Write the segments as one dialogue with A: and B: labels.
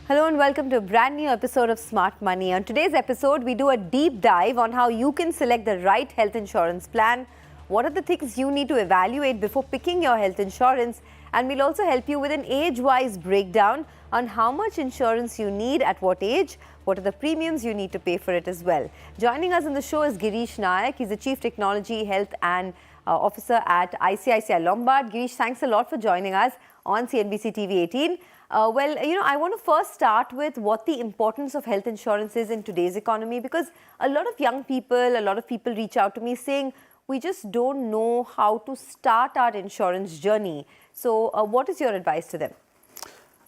A: Hello and welcome to a brand new episode of Smart Money. On today's episode, we do a deep dive on how you can select the right health insurance plan, what are the things you need to evaluate before picking your health insurance, and we'll also help you with an age-wise breakdown on how much insurance you need at what age, what are the premiums you need to pay for it as well. Joining us on the show is Girish Nayak. He's the Chief Technology, Health and Officer at ICICI Lombard. Girish, thanks a lot for joining us on CNBC-TV18. I want to first start with what the importance of health insurance is in today's economy, because a lot of young people, a lot of people reach out to me saying, we just don't know how to start our insurance journey. So what is your advice to them?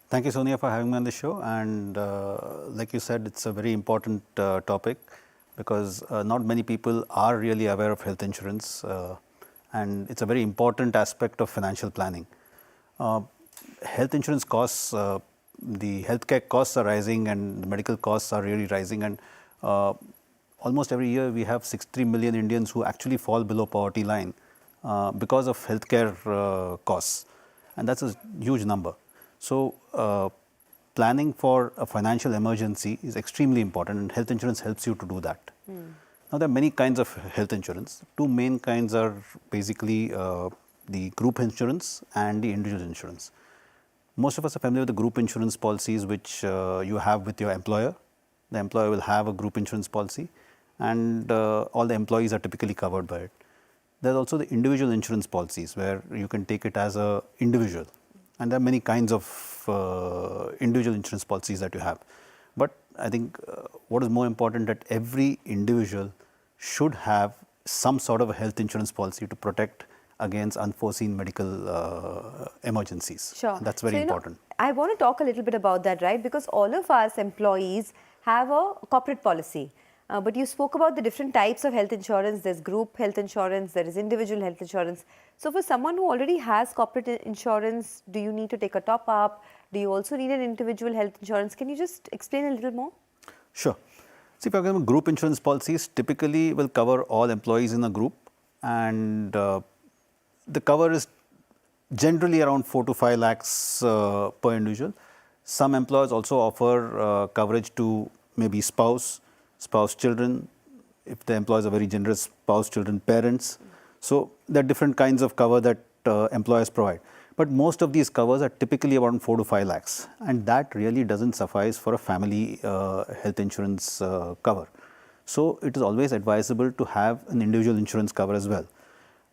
B: Thank you, Sonia, for having me on the show. And like you said, it's a very important topic because not many people are really aware of health insurance. And it's a very important aspect of financial planning. Health insurance costs, the healthcare costs are rising and the medical costs are really rising, and almost every year we have 63 million Indians who actually fall below poverty line because of healthcare costs, and that's a huge number. So planning for a financial emergency is extremely important, and health insurance helps you to do that. Now, there are many kinds of health insurance. Two main kinds are basically the group insurance and the individual insurance. Most of us are familiar with the group insurance policies which you have with your employer. The employer will have a group insurance policy, and all the employees are typically covered by it. There's also the individual insurance policies where you can take it as an individual, and there are many kinds of individual insurance policies that you have. But I think what is more important, that every individual should have some sort of a health insurance policy to protect against unforeseen medical emergencies.
A: Sure.
B: That's very important.
A: I want to talk a little bit about that, right? Because all of us employees have a corporate policy. But you spoke about the different types of health insurance. There's group health insurance, there is individual health insurance. So for someone who already has corporate insurance, do you need to take a top up? Do you also need an individual health insurance? Can you just explain a little more?
B: Sure. See, for example, group insurance policies typically will cover all employees in a group, and the cover is generally around 4 to 5 lakhs per individual. Some employers also offer coverage to maybe spouse, children, if the employers are very generous, spouse, children, parents. So there are different kinds of cover that employers provide. But most of these covers are typically around 4 to 5 lakhs. And that really doesn't suffice for a family health insurance cover. So it is always advisable to have an individual insurance cover as well.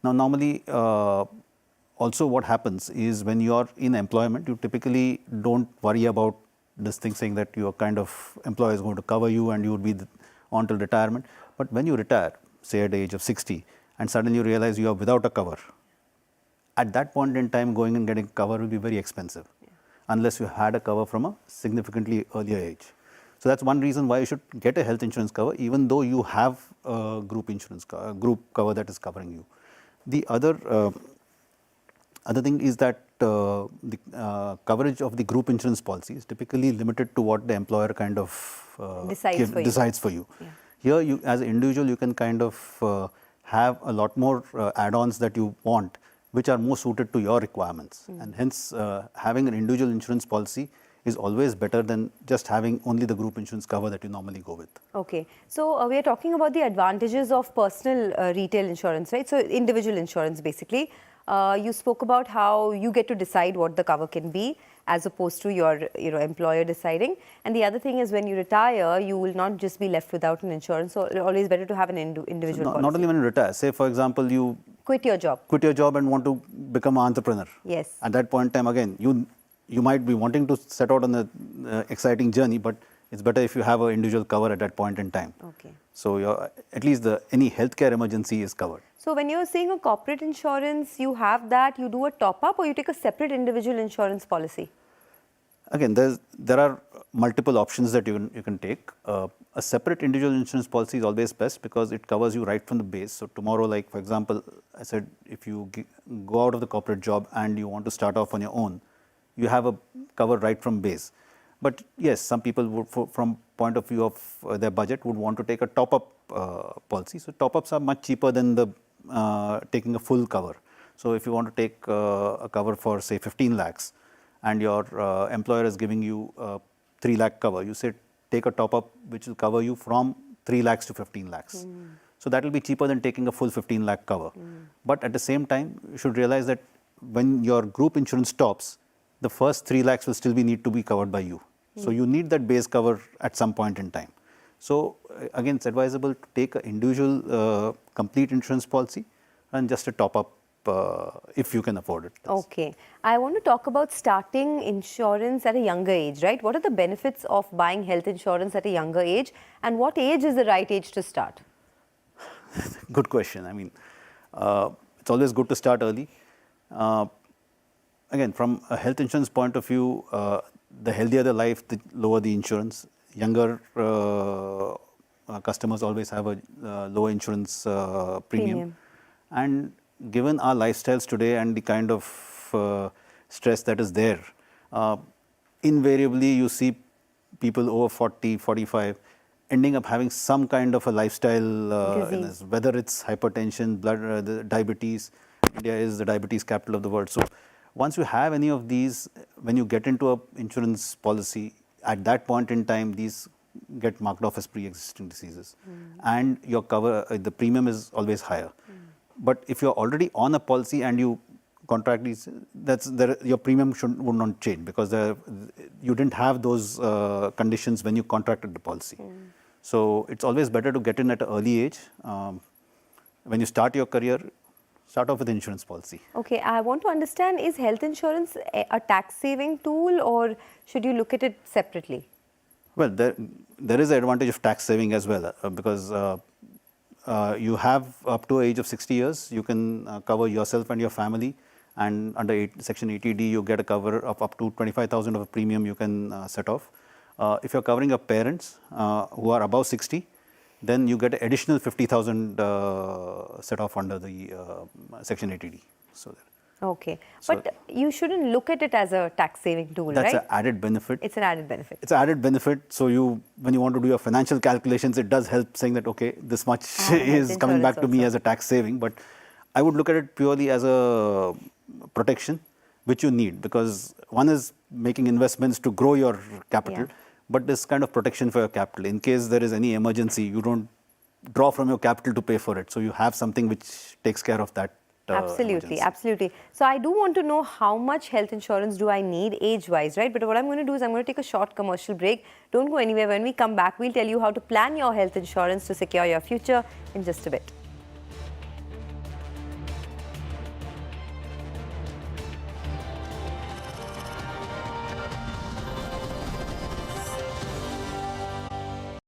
B: Now, normally, also what happens is when you are in employment, you typically don't worry about this thing saying that your kind of employer is going to cover you and you would be on till retirement. But when you retire, say at the age of 60, and suddenly you realize you are without a cover, at that point in time, going and getting cover will be very expensive, unless you had a cover from a significantly earlier age. So that's one reason why you should get a health insurance cover, even though you have a group insurance group cover that is covering you. The other thing is that the coverage of the group insurance policy is typically limited to what the employer kind of decides for you. Yeah. Here, you as an individual, you can kind of have a lot more add-ons that you want, which are more suited to your requirements. And hence, having an individual insurance policy is always better than just having only the group insurance cover that you normally go with.
A: Okay. So we are talking about the advantages of personal retail insurance, right? So individual insurance, basically. You spoke about how you get to decide what the cover can be as opposed to your employer deciding. And the other thing is, when you retire, you will not just be left without an insurance. So it's always better to have an individual policy.
B: Not only when you retire. Say, for example, you
A: quit your job
B: and want to become an entrepreneur.
A: Yes.
B: At that point in time, again, you might be wanting to set out on the exciting journey, but it's better if you have an individual cover at that point in time.
A: Okay.
B: So at least any healthcare emergency is covered.
A: So when you're saying a corporate insurance, you have that, you do a top-up, or you take a separate individual insurance policy?
B: Again, there are multiple options that you can take. A separate individual insurance policy is always best because it covers you right from the base. So tomorrow, like for example, I said, if you go out of the corporate job and you want to start off on your own, you have a cover right from base. But yes, some people would, from point of view of their budget, would want to take a top-up policy. So top-ups are much cheaper than the taking a full cover. So if you want to take a cover for say 15 lakhs and your employer is giving you 3 lakh cover. You say take a top up which will cover you from 3 lakhs to 15 lakhs. So that will be cheaper than taking a full 15 lakh cover. But at the same time, you should realize that when your group insurance stops, the first 3 lakhs will still need to be covered by you. So you need that base cover at some point in time. So again, it's advisable to take an individual complete insurance policy and just a top up if you can afford it.
A: Okay. I want to talk about starting insurance at a younger age, right? What are the benefits of buying health insurance at a younger age, and what age is the right age to start?
B: Good question. I mean, it's always good to start early. Again, from a health insurance point of view, the healthier the life, the lower the insurance. Younger customers always have a lower insurance premium. And given our lifestyles today and the kind of stress that is there, invariably you see people over 40, 45 ending up having some kind of a lifestyle illness, whether it's hypertension, blood, diabetes. India is the diabetes capital of the world. So once you have any of these, when you get into an insurance policy, at that point in time, these get marked off as pre-existing diseases. And your cover, the premium is always higher. But if you're already on a policy and you contract these, your premium would not change, because you didn't have those conditions when you contracted the policy. So it's always better to get in at an early age. When you start your career, start off with insurance policy.
A: Okay, I want to understand, is health insurance a tax saving tool, or should you look at it separately?
B: Well, there is an advantage of tax saving as well, because you have up to age of 60 years, you can cover yourself and your family, and under Section 80D, you get a cover of up to 25,000 of a premium you can set off. If you're covering your parents who are above 60, then you get an additional 50,000 set off under the Section 80D.
A: Okay, but you shouldn't look at it as a tax saving tool, right?
B: That's an added benefit.
A: It's an added benefit.
B: It's an added benefit. So when you want to do your financial calculations, it does help saying that, okay, this much is coming back to me as a tax saving. But I would look at it purely as a protection, which you need, because one is making investments to grow your capital, but this kind of protection for your capital. In case there is any emergency, you don't draw from your capital to pay for it. So you have something which takes care of that.
A: Absolutely, absolutely. So I do want to know how much health insurance do I need age-wise, right? But what I'm going to do is I'm going to take a short commercial break. Don't go anywhere. When we come back, we'll tell you how to plan your health insurance to secure your future in just a bit.